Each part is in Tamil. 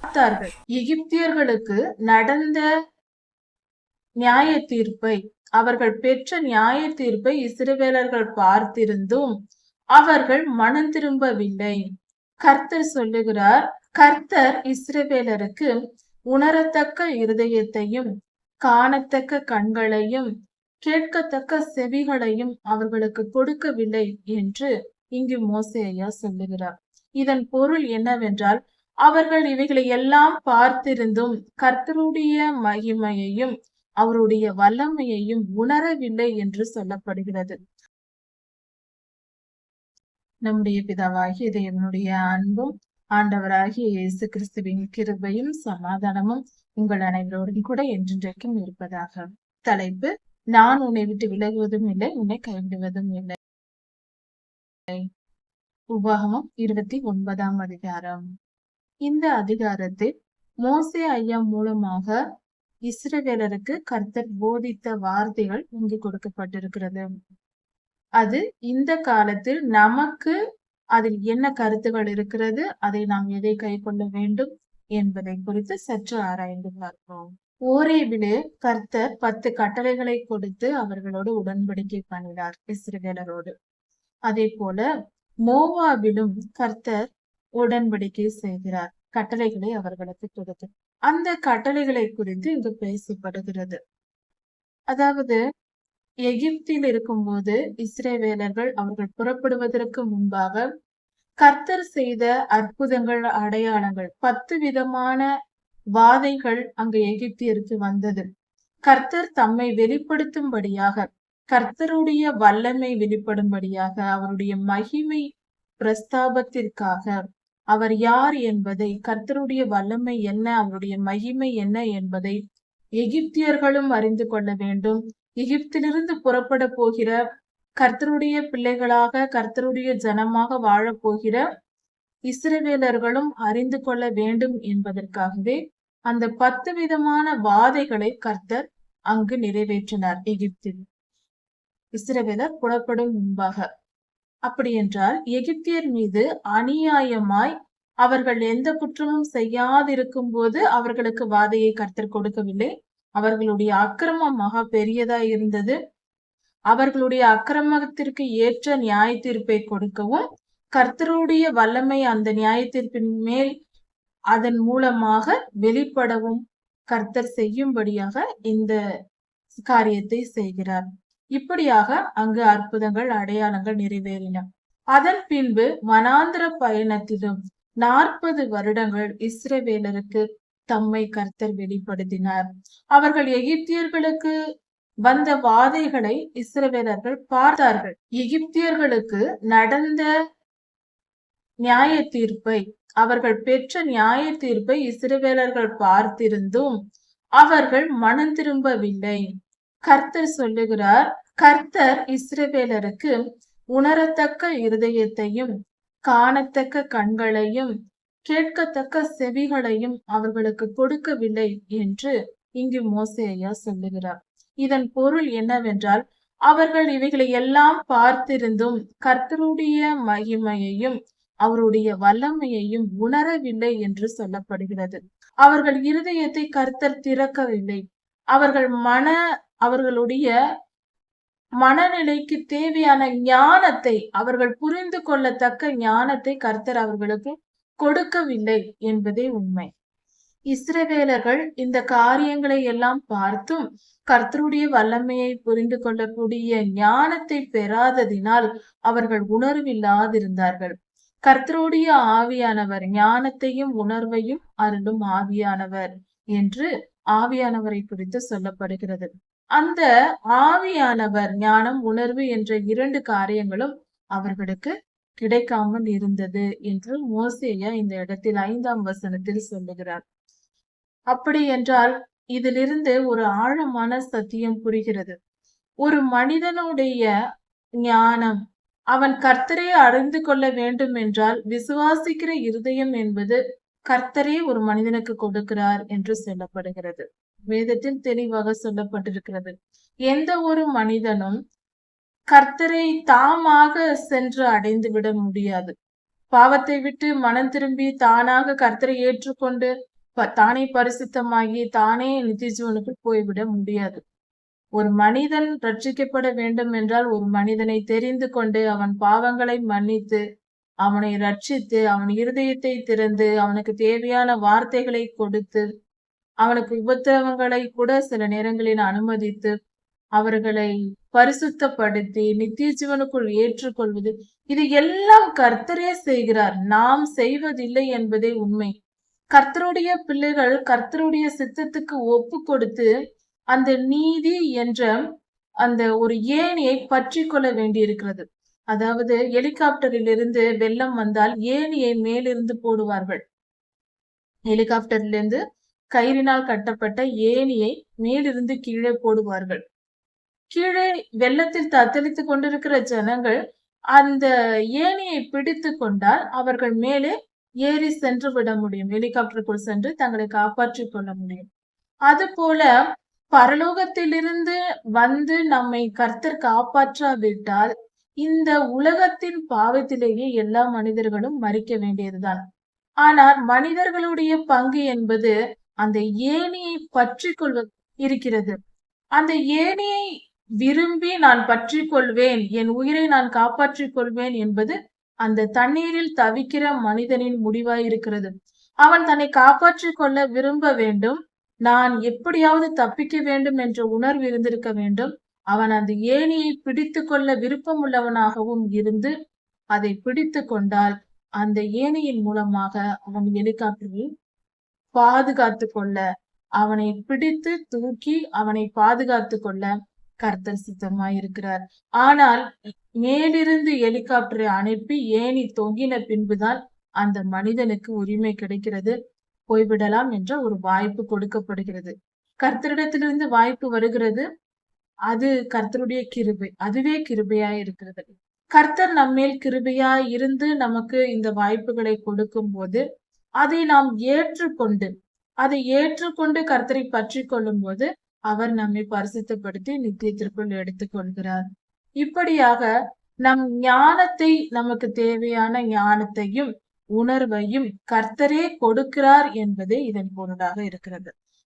பார்த்தார்கள். எகிப்தியர்களுக்கு நடந்த நியாய தீர்ப்பை, அவர்கள் பெற்ற நியாய தீர்ப்பை இஸ்ரவேலர்கள் பார்த்திருந்தும் அவர்கள் மனம் திரும்பவில்லை. கர்த்தர் சொல்லுகிறார், கர்த்தர் இஸ்ரவேலருக்கு உணரத்தக்க இருதயத்தையும் காணத்தக்க கண்களையும் கேட்கத்தக்க செவிகளையும் அவர்களுக்கு கொடுக்கவில்லை என்று இங்கு மோசே ஐயா சொல்லுகிறார். இதன் பொருள் என்னவென்றால், அவர்கள் இவைகளை எல்லாம் பார்த்திருந்தும் கர்த்தருடைய மகிமையையும் அவருடைய வல்லமையையும் உணரவில்லை என்று சொல்லப்படுகிறது. நம்முடைய பிதாவாகிய தேவனுடைய அன்பும் ஆண்டவராகிய இயேசு கிறிஸ்துவின் கிருபையும் சமாதானமும் உங்கள் அனைவரோடும் கூட என்றென்றைக்கும் இருப்பதாக. தலைப்பு: நான் உன்னை விட்டு விலகுவதும் இல்லை, உன்னை கைவிடுவதும் இல்லை. உபாகமம் 29ஆம் அதிகாரம். இந்த அதிகாரத்தில் மோசே ஐயா மூலமாக இஸ்ரவேலருக்கு கர்த்தர் போதித்த வார்த்தைகள் இங்கு கொடுக்கப்பட்டிருக்கிறது. அது இந்த காலத்தில் நமக்கு அதில் என்ன கருத்துகள் இருக்கிறது, அதை நாம் எதை கை கொள்ள வேண்டும் என்பதை குறித்து சற்று ஆராய்ந்து பார்ப்போம். ஓரேபிலே கர்த்தர் 10 கட்டளைகளை கொடுத்து அவர்களோடு உடன்படிக்கை பண்ணினார் இஸ்ரவேலரோடு. அதே போல மோவாபிலும் கர்த்தர் உடன்படிக்கை செய்கிறார், கட்டளைகளை அவர்களுக்கு கொடுத்து. அந்த கட்டளைகளை குறித்து இங்கு பேசப்படுகிறது. அதாவது, எகிப்தில் இருக்கும்போது இஸ்ரவேலர்கள் அவர்கள் புறப்படுவதற்கு முன்பாக கர்த்தர் செய்த அற்புதங்கள், அடையாளங்கள், 10 விதமான வாதைகள் அங்கு எகிப்தியருக்கு வந்தது. கர்த்தர் தம்மை வெளிப்படுத்தும்படியாக, கர்த்தருடைய வல்லமை வெளிப்படும்படியாக, அவருடைய மகிமை பிரஸ்தாபத்திற்காக, அவர் யார் என்பதை, கர்த்தருடைய வல்லமை என்ன, அவருடைய மகிமை என்ன என்பதை எகிப்தியர்களும் அறிந்து கொள்ள வேண்டும். எகிப்திலிருந்து புறப்பட போகிற கர்த்தருடைய பிள்ளைகளாக, கர்த்தருடைய ஜனமாக வாழப்போகிற இஸ்ரவேலர்களும் அறிந்து கொள்ள வேண்டும் என்பதற்காகவே அந்த 10 விதமான வாதைகளை கர்த்தர் அங்கு நிறைவேற்றினார் எகிப்தில், இஸ்ரவேலர் புறப்படும் முன்பாக. அப்படி என்றால் எகிப்தியர் மீது அநியாயமாய் அவர்கள் எந்த குற்றமும் செய்யாதிருக்கும் போது அவர்களுக்கு வாதையை கர்த்தர் கொடுக்கவில்லை. அவர்களுடைய அக்கிரமம் மகா பெரியதா இருந்தது. அவர்களுடைய அக்கிரமத்திற்கு ஏற்ற நியாய தீர்ப்பை கொடுக்கவும், கர்த்தருடைய வல்லமை அந்த நியாய தீர்ப்பின் மேல் அதன் மூலமாக வெளிப்படவும் கர்த்தர் செய்யும்படியாக இந்த காரியத்தை செய்கிறார். இப்படியாக அங்கு அற்புதங்கள், அடையாளங்கள் நிறைவேறின. அதன் பின்பு வனாந்திர பயணத்திலும் 40 வருடங்கள் இஸ்ரவேலருக்கு தம்மை கர்த்தர் வெளிப்படுத்தினார். அவர்கள் எகிப்தியர்களுக்கு வந்த வாதைகளை இஸ்ரவேலர்கள் பார்த்தார்கள். எகிப்தியர்களுக்கு நடந்த நியாய தீர்ப்பை, அவர்கள் பெற்ற நியாய தீர்ப்பை இஸ்ரவேலர்கள் பார்த்திருந்தும் அவர்கள் மனம் திரும்பவில்லை. கர்த்தர் சொல்லுகிறார், கர்த்தர் இஸ்ரவேலருக்கு உணரத்தக்க இருதயத்தையும் காணத்தக்க கண்களையும் கேட்கத்தக்க செவிகளையும் அவர்களுக்கு கொடுக்கவில்லை என்று இங்கு மோசே ஐயா சொல்லுகிறார். இதன் பொருள் என்னவென்றால், அவர்கள் இவைகளை எல்லாம் பார்த்திருந்தும் கர்த்தருடைய மகிமையையும் அவருடைய வல்லமையையும் உணரவில்லை என்று சொல்லப்படுகிறது. அவர்கள் இருதயத்தை கர்த்தர் திறக்கவில்லை. அவர்களுடைய மனநிலைக்கு தேவையான ஞானத்தை, அவர்கள் புரிந்து கொள்ளத்தக்க ஞானத்தை கர்த்தர் அவர்களுக்கு கொடுக்கவில்லை என்பதே உண்மை. இஸ்ரவேலர்கள் இந்த காரியங்களை எல்லாம் பார்த்தும் கர்த்தருடைய வல்லமையை புரிந்து கொள்ளக்கூடிய ஞானத்தை பெறாததினால் அவர்கள் உணர்வில்லாதிருந்தார்கள். கர்த்தருடைய ஆவியானவர் ஞானத்தையும் உணர்வையும் அருளும் ஆவியானவர் என்று ஆவியானவரை குறித்து சொல்லப்படுகிறது. அந்த ஆவியானவர், ஞானம், உணர்வு என்ற 2 காரியங்களும் அவர்களுக்கு கிடைக்காமல் இருந்தது என்று மோசேயா இந்த இடத்தில் 5ஆம் வசனத்தில் சொல்லுகிறார். அப்படி என்றால் இதிலிருந்து ஒரு ஆழமான சத்தியம் புரிகிறது. ஒரு மனிதனுடைய ஞானம், அவன் கர்த்தரை அறிந்து கொள்ள வேண்டும் என்றால் விசுவாசிக்கிற இருதயம் என்பது கர்த்தரே ஒரு மனிதனுக்கு கொடுக்கிறார் என்று சொல்லப்படுகிறது. வேதத்தில் தெளிவாக சொல்லப்பட்டிருக்கிறது. எந்த ஒரு மனிதனும் கர்த்தரை தாமாக சென்று அடைந்து விட முடியாது. பாவத்தை விட்டு மனம் திரும்பி தானாக கர்த்தரை ஏற்றுக்கொண்டு தானே பரிசுத்தமாகி தானே நித்திய ஜீவனுக்கு போய்விட முடியாது. ஒரு மனிதன் ரட்சிக்கப்பட வேண்டும் என்றால் ஒரு மனிதனை தெரிந்து கொண்டு அவன் பாவங்களை மன்னித்து அவனை ரட்சித்து அவன் இருதயத்தை திறந்து அவனுக்கு தேவையான வார்த்தைகளை கொடுத்து அவனுக்கு உபத்திரவங்களை கூட சில நேரங்களில் அனுமதித்து அவர்களை பரிசுத்தப்படுத்தி நித்திய ஜீவனுக்குள் ஏற்றுக்கொள்வது, இது எல்லாம் கர்த்தரே செய்கிறார். நாம் செய்வதில்லை என்பதே உண்மை. கர்த்தருடைய பிள்ளைகள் கர்த்தருடைய சித்தத்துக்கு ஒப்பு கொடுத்து அந்த நீதி என்ற அந்த ஒரு ஏணியை பற்றி கொள்ள வேண்டியிருக்கிறது. அதாவது ஹெலிகாப்டரில் இருந்து வெள்ளம் வந்தால் ஏணியை மேலிருந்து போடுவார்கள். ஹெலிகாப்டரில் இருந்து கயிறினால் கட்டப்பட்ட ஏணியை மேலிருந்து கீழே போடுவார்கள். கீழே வெள்ளத்தில் தத்தளித்துக் கொண்டிருக்கிற ஜனங்கள் அந்த ஏணியை பிடித்து கொண்டால் அவர்கள் மேலே ஏறி சென்று விட முடியும். ஹெலிகாப்டருக்குள் சென்று தங்களை காப்பாற்றிக் கொள்ள முடியும். அது போல பரலோகத்திலிருந்து வந்து நம்மை கர்த்தர் காப்பாற்றாவிட்டால் இந்த உலகத்தின் பாவத்திலேயே எல்லா மனிதர்களும் மரிக்க வேண்டியதுதான். ஆனால் மனிதர்களுடைய பங்கு என்பது அந்த ஏணியை பற்றி கொள்வது இருக்கிறது. அந்த ஏணியை விரும்பி நான் பற்றி கொள்வேன், என் உயிரை நான் காப்பாற்றிக் கொள்வேன் என்பது அந்த தண்ணீரில் தவிக்கிற மனிதனின் முடிவாயிருக்கிறது. அவன் தன்னை காப்பாற்றிக் கொள்ள விரும்ப வேண்டும். நான் எப்படியாவது தப்பிக்க வேண்டும் என்ற உணர்வு இருந்திருக்க வேண்டும். அவன் அந்த ஏணியை பிடித்து கொள்ள விருப்பம் உள்ளவனாகவும் இருந்து அதை பிடித்து கொண்டால் அந்த ஏணியின் மூலமாக அவன் ஹெலிகாப்டரில் பாதுகாத்து கொள்ள, அவனை பிடித்து தூக்கி அவனை பாதுகாத்து கொள்ள கர்த்தர் சித்தமாயிருக்கிறார். ஆனால் மேலிருந்து ஹெலிகாப்டரை அனுப்பி ஏணி தொங்கின பின்புதான் அந்த மனிதனுக்கு உரிமை கிடைக்கிறது. போய்விடலாம் என்ற ஒரு வாய்ப்பு கொடுக்கப்படுகிறது. கர்த்தரிடத்திலிருந்து வாய்ப்பு வருகிறது. அது கர்த்தருடைய கிருபை. அதுவே கிருபையாய் இருக்கிறது. கர்த்தர் நம்மேல் கிருபையாய் இருந்து நமக்கு இந்த வாய்ப்புகளை கொடுக்கும் போது அதை நாம் ஏற்றுக்கொண்டு கர்த்தரை பற்றி கொள்ளும் போது அவர் நம்மை பரிசுத்தப்படுத்தி நித்தியத்திற்குள் எடுத்துக் கொள்கிறார். இப்படியாக நம் ஞானத்தை, நமக்கு தேவையான ஞானத்தையும் உணர்வையும் கர்த்தரே கொடுக்கிறார் என்பதே இதன் பொருளாக இருக்கிறது.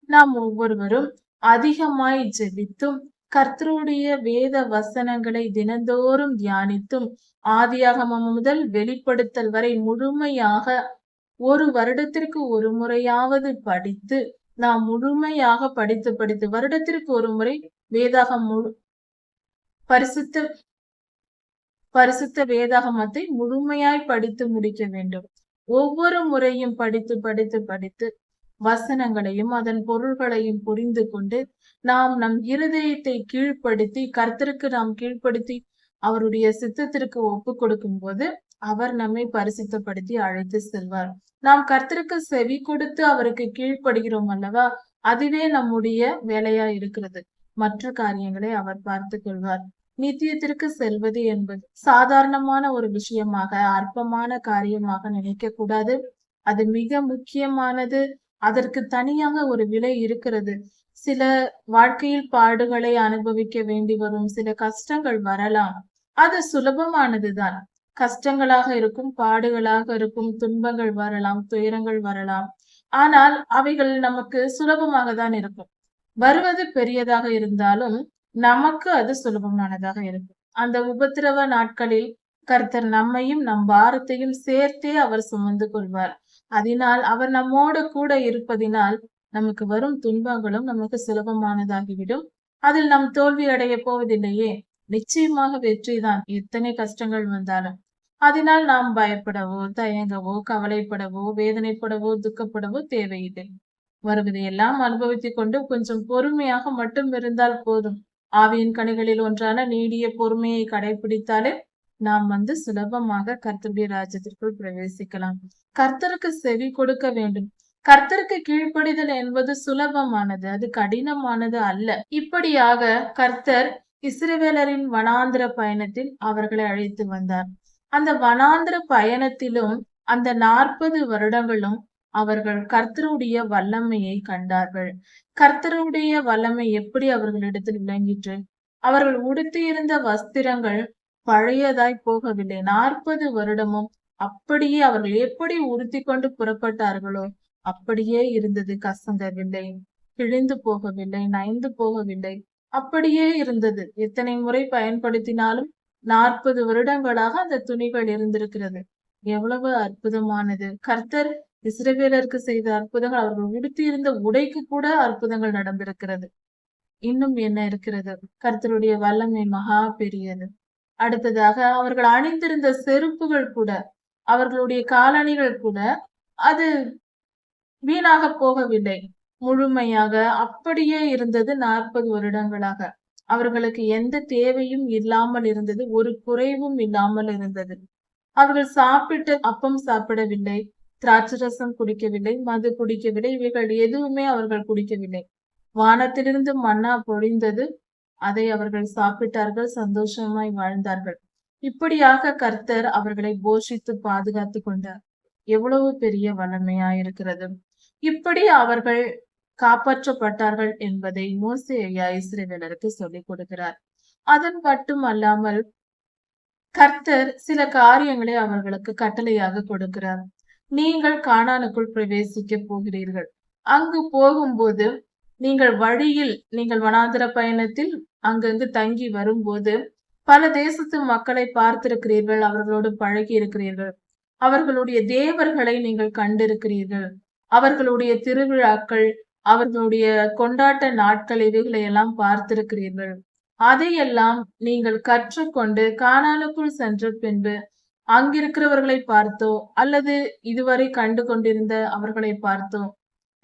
நாம் ஒவ்வொருவரும் அதிகமாய் ஜெபித்தும் கர்த்தருடைய வேத வசனங்களை தினந்தோறும் தியானித்தும் ஆதியாகமம் முதல் வெளிப்படுத்தல் வரை முழுமையாக ஒரு வருடத்திற்கு ஒரு முறையாவது படித்து நாம் முழுமையாக படித்து வருடத்திற்கு ஒரு முறை வேதாகம் பரிசுத்த வேதாகமத்தை முழுமையாய் படித்து முடிக்க வேண்டும். ஒவ்வொரு முறையும் படித்து வசனங்களையும் அதன் பொருள்களையும் புரிந்து கொண்டு நாம் நம் இருதயத்தை கீழ்ப்படுத்தி கர்த்தருக்கு நாம் கீழ்ப்படுத்தி அவருடைய சித்தத்திற்கு ஒப்பு கொடுக்கும் போது அவர் நம்மை பரிசுத்தப்படுத்தி அழைத்து செல்வார். நாம் கர்த்தருக்கு செவி கொடுத்து அவருக்கு கீழ்ப்படுகிறோம் அல்லவா, அதுவே நம்முடைய வேலையா இருக்கிறது. மற்ற காரியங்களை அவர் பார்த்து கொள்வார். நித்தியத்திற்கு செல்வது என்பது சாதாரணமான ஒரு விஷயமாக, அற்பமான காரியமாக நினைக்க கூடாது. அது மிக முக்கியமானது. அதற்கு தனியாக ஒரு விலை இருக்கிறது. சில வாழ்க்கையில் பாடுகளை அனுபவிக்க வேண்டி வரும், சில கஷ்டங்கள் வரலாம். அது சுலபமானதுதான். கஷ்டங்களாக இருக்கும், பாடுகளாக இருக்கும், துன்பங்கள் வரலாம், துயரங்கள் வரலாம். ஆனால் அவைகள் நமக்கு சுலபமாக தான் இருக்கும். வருவது பெரியதாக இருந்தாலும் நமக்கு அது சுலபமானதாக இருக்கும். அந்த உபத்திரவ நாட்களில் கர்த்தர் நம்மையும் நம் பாரத்தையும் சேர்த்தே அவர் சுமந்து கொள்வார். அதனால் அவர் நம்மோடு கூட இருப்பதினால் நமக்கு வரும் துன்பங்களும் நமக்கு சுலபமானதாகிவிடும். அதில் நாம் தோல்வி அடைய போவதில்லையே, நிச்சயமாக வெற்றிதான் எத்தனை கஷ்டங்கள் வந்தாலும். அதனால் நாம் பயப்படவோ, தயங்கவோ, கவலைப்படவோ, வேதனைப்படவோ, துக்கப்படவோ தேவையில்லை. வருவதையெல்லாம் அனுபவித்துக் கொண்டு கொஞ்சம் பொறுமையாக மட்டும் இருந்தால் போதும். ஆவியின் கனிகளில் ஒன்றான நீடிய பொறுமையை கடைபிடித்தாலே நாம் சுலபமாக கர்த்தருடைய ராஜ்யத்திற்குள் பிரவேசிக்கலாம். கர்த்தருக்கு செவி கொடுக்க வேண்டும். கர்த்தருக்கு கீழ்ப்படிதல் என்பது சுலபமானது, அது கடினமானது அல்ல. இப்படியாக கர்த்தர் இஸ்ரவேலரின் வனாந்திர பயணத்தில் அவர்களை அழைத்து வந்தார். அந்த வனாந்திர பயணத்திலும் அந்த 40 வருடங்களும் அவர்கள் கர்த்தருடைய வல்லமையை கண்டார்கள். கர்த்தருடைய வல்லமை எப்படி அவர்களிடத்தில் விளங்கிற்று? அவர்கள் உடுத்தியிருந்த வஸ்திரங்கள் பழையதாய் போகவில்லை. 40 வருடமும் அப்படியே அவர்கள் எப்படி உடுத்தி கொண்டு புறப்பட்டார்களோ அப்படியே இருந்தது, கசங்கவில்லை, கிழிந்து போகவில்லை, நைந்து போகவில்லை, அப்படியே இருந்தது. எத்தனை முறை பயன்படுத்தினாலும் 40 வருடங்களாக அந்த துணிகள் இருந்திருக்கிறது. எவ்வளவு அற்புதமானது! கர்த்தர் இஸ்ரவேலருக்கு செய்த அற்புதங்கள், அவர்கள் உடுத்தியிருந்த உடைக்கு கூட அற்புதங்கள் நடந்திருக்கிறது. இன்னும் என்ன இருக்கிறது? கர்த்தருடைய வல்லமை மகா பெரியது. அடுத்ததாக அவர்கள் அணிந்திருந்த செருப்புகள் கூட, அவர்களுடைய காலணிகள் கூட அது வீணாக போகவில்லை. முழுமையாக அப்படியே இருந்தது 40 வருடங்களாக. அவர்களுக்கு எந்த தேவையும் இல்லாமல் இருந்தது. ஒரு குறைவும் இல்லாமல் இருந்தது. அவர்கள் சாப்பிட்டு அப்பம் சாப்பிடவில்லை, திராட்சரசம் குடிக்கவில்லை, மது குடிக்கவில்லை. இவைகள் எதுவுமே அவர்கள் குடிக்கவில்லை. வானத்திலிருந்து மன்னா பொழிந்தது. அதை அவர்கள் சாப்பிட்டார்கள், சந்தோஷமாய் வாழ்ந்தார்கள். இப்படியாக கர்த்தர் அவர்களை போஷித்து பாதுகாத்து கொண்டார். எவ்வளவு பெரிய வல்லமையாயிருக்கிறது! இப்படி அவர்கள் காப்பாற்றப்பட்டார்கள் என்பதை மோசே ஐயா இஸ்ரவேலருக்கு சொல்லிக் கொடுக்கிறார். அதன் மட்டும் அல்லாமல் கர்த்தர் சில காரியங்களை அவர்களுக்கு கட்டளையாக கொடுக்கிறார். நீங்கள் கானானுக்குள் பிரவேசிக்க போகிறீர்கள். அங்கு போகும்போது நீங்கள் வழியில், நீங்கள் வனாந்திர பயணத்தில் அங்கங்கு தங்கி வரும்போது பல தேசத்து மக்களை பார்த்திருக்கிறீர்கள், அவர்களோடு பழகி இருக்கிறீர்கள், அவர்களுடைய தேவர்களை நீங்கள் கண்டிருக்கிறீர்கள், அவர்களுடைய திருவிழாக்கள், அவர்களுடைய கொண்டாட்ட நாட்கள், இவைகளை எல்லாம் பார்த்திருக்கிறீர்கள். அதையெல்லாம் நீங்கள் கற்றுக்கொண்டு கானானுக்குள் சென்ற பின்பு அங்கிருக்கிறவர்களை பார்த்தோ அல்லது இதுவரை கண்டு கொண்டிருந்த அவர்களை பார்த்தோ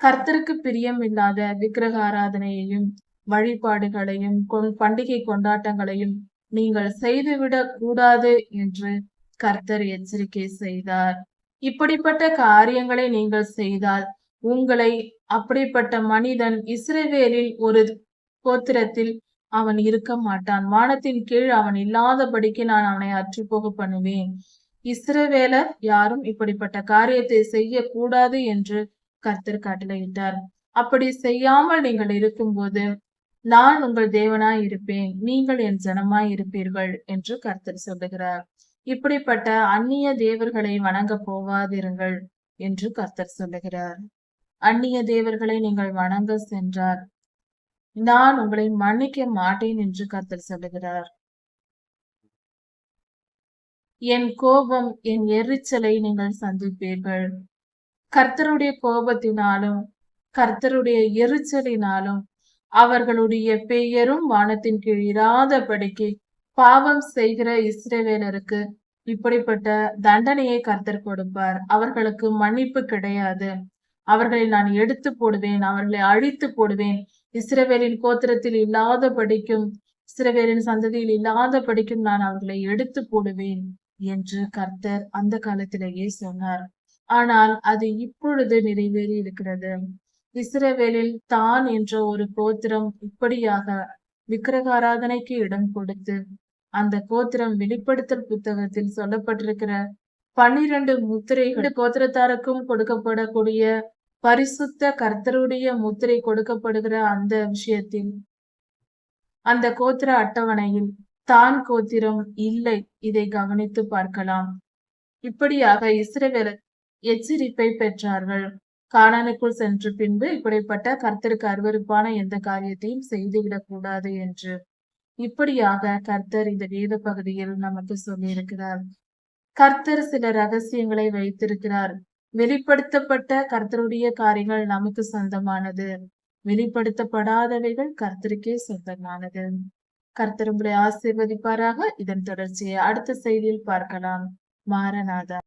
கர்த்தருக்கு பிரியம் இல்லாத விக்கிரக ஆராதனையையும் வழிபாடுகளையும் பண்டிகை கொண்டாட்டங்களையும் நீங்கள் செய்துவிடக் கூடாது என்று கர்த்தர் எச்சரிக்கை செய்தார். இப்படிப்பட்ட காரியங்களை நீங்கள் செய்தால் உங்களை அப்படிப்பட்ட மனிதன் இஸ்ரவேலில் ஒரு கோத்திரத்தில் அவன் இருக்க மாட்டான். வானத்தின் கீழ் அவன் இல்லாதபடிக்கு நான் அவனை அற்றுப்போக பண்ணுவேன். இஸ்ரவேலர் யாரும் இப்படிப்பட்ட காரியத்தை செய்யக்கூடாது என்று கர்த்தர் கட்டளையிட்டார். அப்படி செய்யாமல் நீங்கள் இருக்கும்போது நான் உங்கள் தேவனாய் இருப்பேன், நீங்கள் என் ஜனமாய் இருப்பீர்கள் என்று கர்த்தர் சொல்லுகிறார். இப்படிப்பட்ட அந்நிய தேவர்களை வணங்க போகாதிருங்கள் என்று கர்த்தர் சொல்லுகிறார். அந்நிய தேவர்களை நீங்கள் வணங்க சென்றார் நான் உங்களை மன்னிக்க மாட்டேன் என்று கர்த்தர் சொல்லுகிறார். என் கோபம், என் எரிச்சலை நீங்கள் சந்திப்பீர்கள். கர்த்தருடைய கோபத்தினாலும் கர்த்தருடைய எரிச்சலினாலும் அவர்களுடைய பெயரும் வானத்தின் கீழ் இராதபடிக்கு பாவம் செய்கிற இஸ்ரவேலருக்கு இப்படிப்பட்ட தண்டனையை கர்த்தர் கொடுப்பார். அவர்களுக்கு மன்னிப்பு கிடையாது. அவர்களை நான் எடுத்து போடுவேன், அவர்களை அழித்து போடுவேன். இஸ்ரவேலின் கோத்திரத்தில் இல்லாதபடிக்கும், இஸ்ரவேலின் சந்ததியில் இல்லாதபடிக்கும் நான் அவர்களை எடுத்து போடுவேன் என்று கர்த்தர் அந்த காலத்திலேயே சொன்னார். ஆனால் அது இப்பொழுது நிறைவேறி இருக்கிறது. இஸ்ரவேலில் தான் என்ற ஒரு கோத்திரம் இப்படியாக விக்கிரக ஆராதனைக்கு இடம் கொடுத்து அந்த கோத்திரம் வெளிப்படுத்தல் புத்தகத்தில் சொல்லப்பட்டிருக்கிற 12 முத்திரைகள் கோத்திரத்தாருக்கும் கொடுக்கப்படக்கூடிய பரிசுத்த கர்த்தருடைய முத்திரை கொடுக்கப்படுகிற அந்த விஷயத்தில் அந்த கோத்திர அட்டவணையில் தான் கோத்திரம் இல்லை. இதை கவனித்து பார்க்கலாம். இப்படியாக இஸ்ரவேலர் எச்சரிப்பை பெற்றார்கள். கானானுக்குள் சென்ற பின்பு இப்படிப்பட்ட கர்த்தருக்கு அருவருப்பான எந்த காரியத்தையும் செய்துவிடக் கூடாது என்று. இப்படியாக கர்த்தர் இந்த வேத பகுதியில் நமக்கு சொல்லி இருக்கிறார். கர்த்தர் சில ரகசியங்களை வைத்திருக்கிறார். வெளிப்படுத்தப்பட்ட கர்த்தருடைய காரியங்கள் நமக்கு சொந்தமானது. வெளிப்படுத்தப்படாதவைகள் கர்த்தருக்கே சொந்தமானது. கர்த்தர் உங்களை ஆசீர்வதிப்பாராக. இதன் தொடர்ச்சியை அடுத்த செய்தியில் பார்க்கலாம். மாரநாதா.